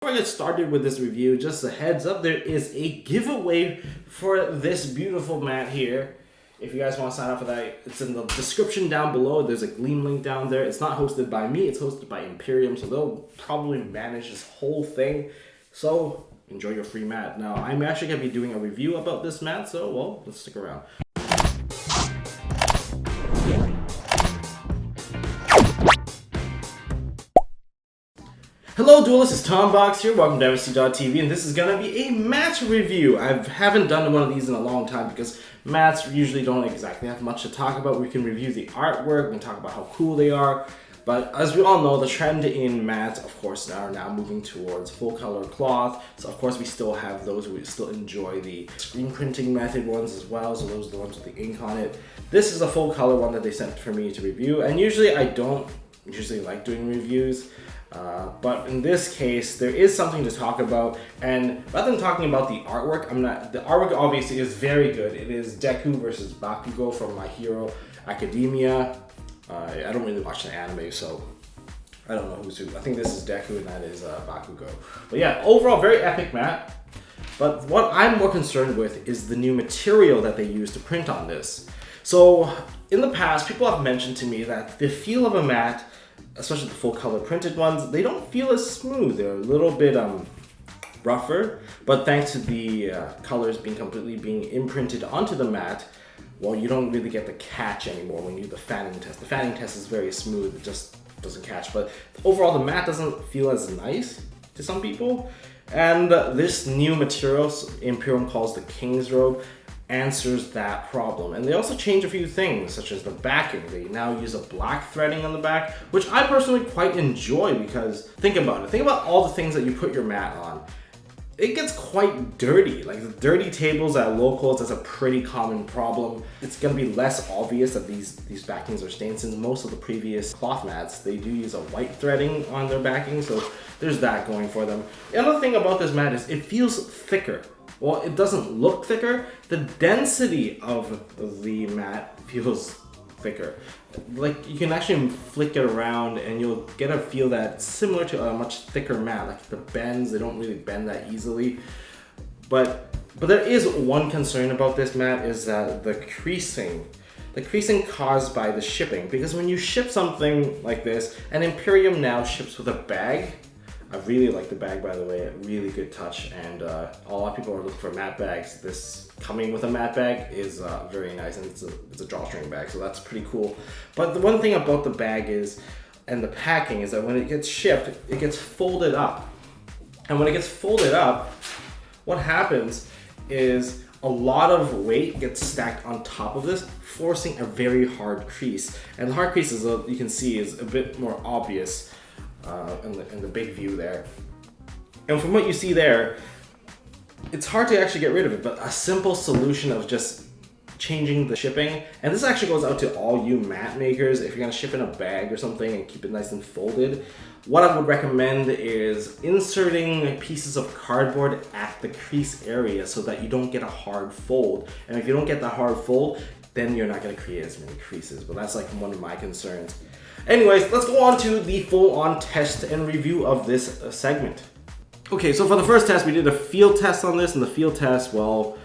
Before I get started with this review, just a heads up, there is a giveaway for this beautiful mat here. If you guys want to sign up for that, it's in the description down below. There's a Gleam link down there. It's not hosted by me, it's hosted by Imperium, so they'll probably manage this whole thing. So enjoy your free mat. Now, I'm actually going to be doing a review about this mat, so well, let's stick around. Hello Duelist, it's Tombox here, welcome to MST.TV, and this is going to be a mat review. I haven't done one of these in a long time because mats usually don't exactly have much to talk about. We can review the artwork, we can talk about how cool they are, but as we all know, the trend in mats, of course, are now moving towards full color cloth. So of course we still have those, we still enjoy the screen printing method ones as well, so those are the ones with the ink on it. This is a full color one that they sent for me to review, and usually I don't like doing reviews. But in this case, there is something to talk about, and rather than talking about the artwork, the artwork obviously is very good. It is Deku versus Bakugo from My Hero Academia. I don't really watch the anime, so I don't know who's who. I think this is Deku and that is Bakugo. But yeah, overall very epic mat. But what I'm more concerned with is the new material that they use to print on this. So in the past, people have mentioned to me that the feel of a mat, especially the full color printed ones, they don't feel as smooth. They're a little bit rougher, but thanks to the colors being imprinted onto the mat, well, you don't really get the catch anymore when you do the fanning test. The fanning test is very smooth, it just doesn't catch, but overall the mat doesn't feel as nice to some people. And this new material, Imperium calls the King's Robe, answers that problem. And they also change a few things, such as the backing. They now use a black threading on the back, which I personally quite enjoy because think about it. Think about all the things that you put your mat on. It gets quite dirty. Like the dirty tables at locals, that's a pretty common problem. It's gonna be less obvious that these backings are stained, since most of the previous cloth mats, they do use a white threading on their backing, so there's that going for them. The other thing about this mat is it feels thicker. Well, it doesn't look thicker. The density of the mat feels thicker. Like you can actually flick it around and you'll get a feel that's similar to a much thicker mat. Like the bends, they don't really bend that easily. But there is one concern about this mat, is that the creasing caused by the shipping. Because when you ship something like this, and Imperium now ships with a bag. I really like the bag, by the way, a really good touch, and a lot of people are looking for mat bags. This coming with a mat bag is very nice, and it's a drawstring bag, so that's pretty cool. But the one thing about the bag is, and the packing, is that when it gets shipped, it gets folded up. And when it gets folded up, what happens is a lot of weight gets stacked on top of this, forcing a very hard crease. And the hard crease, as you can see, is a bit more obvious in the big view there. And from what you see there, it's hard to actually get rid of it, but a simple solution of just changing the shipping, and this actually goes out to all you mat makers, if you're gonna ship in a bag or something and keep it nice and folded, what I would recommend is inserting pieces of cardboard at the crease area so that you don't get a hard fold. And if you don't get the hard fold, then you're not gonna create as many creases. But that's like one of my concerns. Anyways, let's go on to the full-on test and review of this segment. Okay, so for the first test, we did a field test on this, and the field test, well,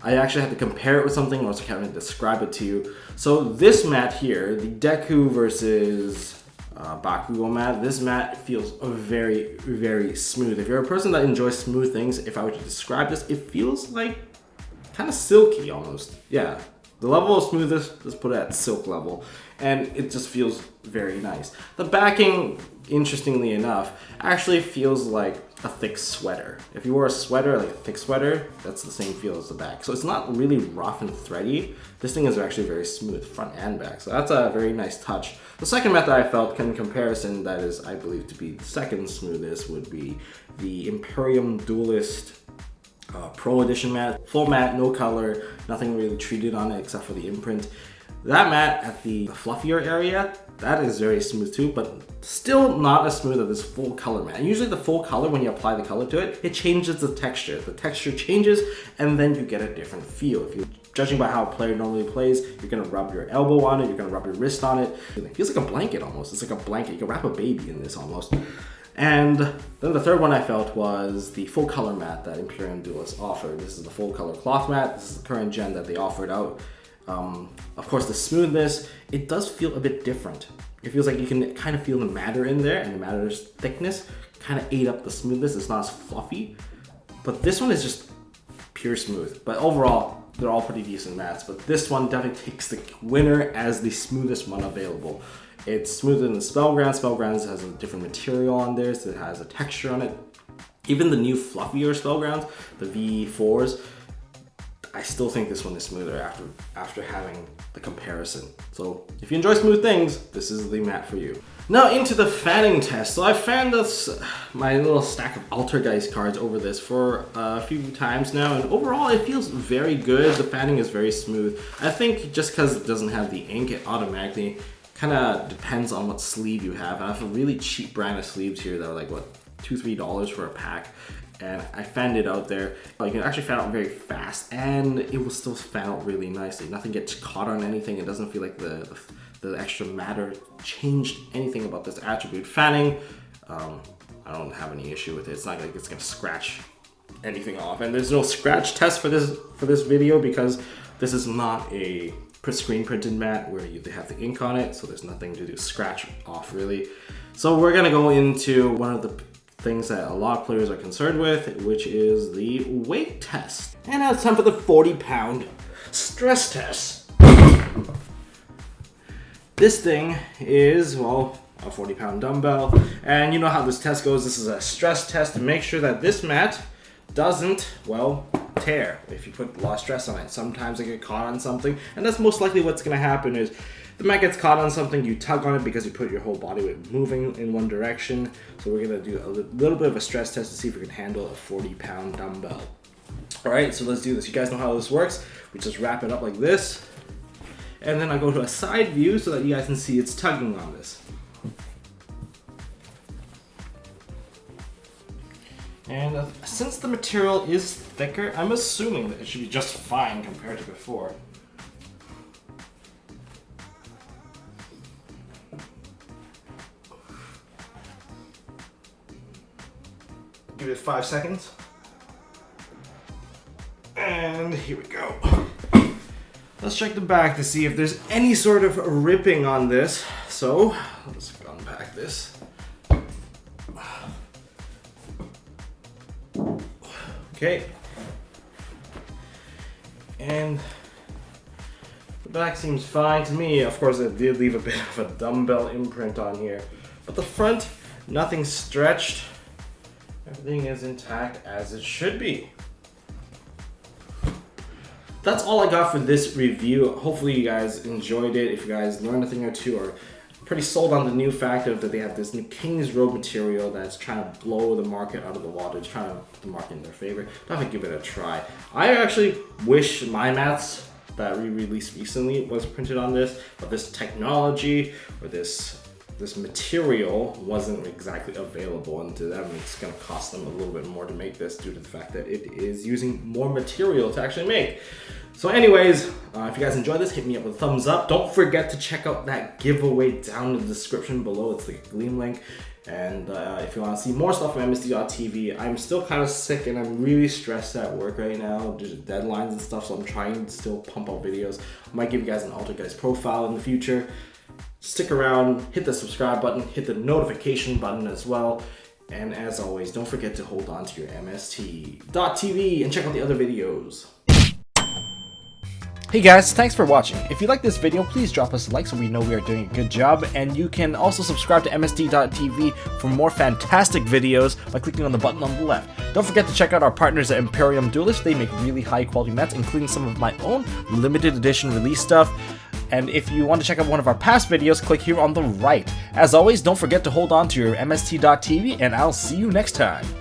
I actually had to compare it with something, or else I can't describe it to you. So this mat here, the Deku versus Bakugo mat, this mat feels very, very smooth. If you're a person that enjoys smooth things, if I were to describe this, it feels like kind of silky almost. Yeah. The level of smoothness, let's put it at silk level, and it just feels very nice. The backing, interestingly enough, actually feels like a thick sweater. If you wore a sweater, like a thick sweater, that's the same feel as the back. So it's not really rough and thready. This thing is actually very smooth, front and back. So that's a very nice touch. The second mat that I felt in comparison, that is, I believe, to be the second smoothest, would be the Imperium Duelist Pro Edition mat. Full mat, no color, nothing really treated on it except for the imprint. That mat at the fluffier area, that is very smooth too, but still not as smooth as this full color mat. And usually the full color, when you apply the color to it, it changes the texture. The texture changes, and then you get a different feel. If you're judging by how a player normally plays, you're gonna rub your elbow on it, you're gonna rub your wrist on it. It feels like a blanket almost. It's like a blanket. You can wrap a baby in this almost. And then the third one I felt was the full color mat that Imperium Duelist offered. This is the full color cloth mat. This is the current gen that they offered out. Of course, the smoothness, it does feel a bit different. It feels like you can kind of feel the matter in there, and the matter's thickness kind of ate up the smoothness. It's not as fluffy, but this one is just pure smooth. But overall, they're all pretty decent mats, but this one definitely takes the winner as the smoothest one available. It's smoother than the Spellgrounds. Spellgrounds has a different material on there, so it has a texture on it. Even the new fluffier Spellgrounds, the V4s, I still think this one is smoother after having the comparison. So if you enjoy smooth things, this is the mat for you. Now into the fanning test. So I fanned my little stack of Altergeist cards over this for a few times now, and overall it feels very good. The fanning is very smooth. I think just because it doesn't have the ink, it automatically kind of depends on what sleeve you have. And I have a really cheap brand of sleeves here that are like, what, $2-3 for a pack. And I fanned it out there. You can actually fan out very fast, and it will still fan out really nicely. Nothing gets caught on anything. It doesn't feel like the extra matter changed anything about this attribute. Fanning, I don't have any issue with it. It's not like it's gonna scratch anything off. And there's no scratch test for this video because this is not a screen printed mat where they have the ink on it, so there's nothing to do scratch off really. So we're gonna go into one of the things that a lot of players are concerned with, which is the weight test. And now it's time for the 40-pound stress test. This thing is, well, a 40-pound dumbbell, and you know how this test goes. This is a stress test to make sure that this mat doesn't, well, tear if you put a lot of stress on it. Sometimes it gets caught on something, and that's most likely what's going to happen. Is the mat gets caught on something, you tug on it because you put your whole body weight moving in one direction. So we're going to do a little bit of a stress test to see if we can handle a 40-pound dumbbell. Alright, so let's do this. You guys know how this works. We just wrap it up like this, and then I go to a side view so that you guys can see it's tugging on this. And since the material is thicker, I'm assuming that it should be just fine compared to before. Give it 5 seconds. And here we go. Let's check the back to see if there's any sort of ripping on this. So let's unpack this. Okay. And the back seems fine to me. Of course, it did leave a bit of a dumbbell imprint on here. But the front, nothing stretched. Everything is intact as it should be. That's all I got for this review. Hopefully you guys enjoyed it. If you guys learned a thing or two, or pretty sold on the new fact of that they have this new King's Robe material that's trying to blow the market out of the water. It's trying to put the market in their favor. Definitely give it a try. I actually wish my mats that we released recently was printed on this, but this technology or this material wasn't exactly available, and to them it's going to cost them a little bit more to make this due to the fact that it is using more material to actually make. So anyways, if you guys enjoyed this, hit me up with a thumbs up. Don't forget to check out that giveaway down in the description below. It's the Gleam link. And if you want to see more stuff from MST.TV, I'm still kind of sick and I'm really stressed at work right now. There's deadlines and stuff, so I'm trying to still pump out videos. I might give you guys an Altergeist profile in the future. Stick around, hit the subscribe button, hit the notification button as well. And as always, don't forget to hold on to your MST.TV and check out the other videos. Hey guys, thanks for watching. If you like this video, please drop us a like so we know we are doing a good job. And you can also subscribe to MST.TV for more fantastic videos by clicking on the button on the left. Don't forget to check out our partners at Imperium Duelist. They make really high quality mats, including some of my own limited edition release stuff. And if you want to check out one of our past videos, click here on the right. As always, don't forget to hold on to your MST.TV, and I'll see you next time.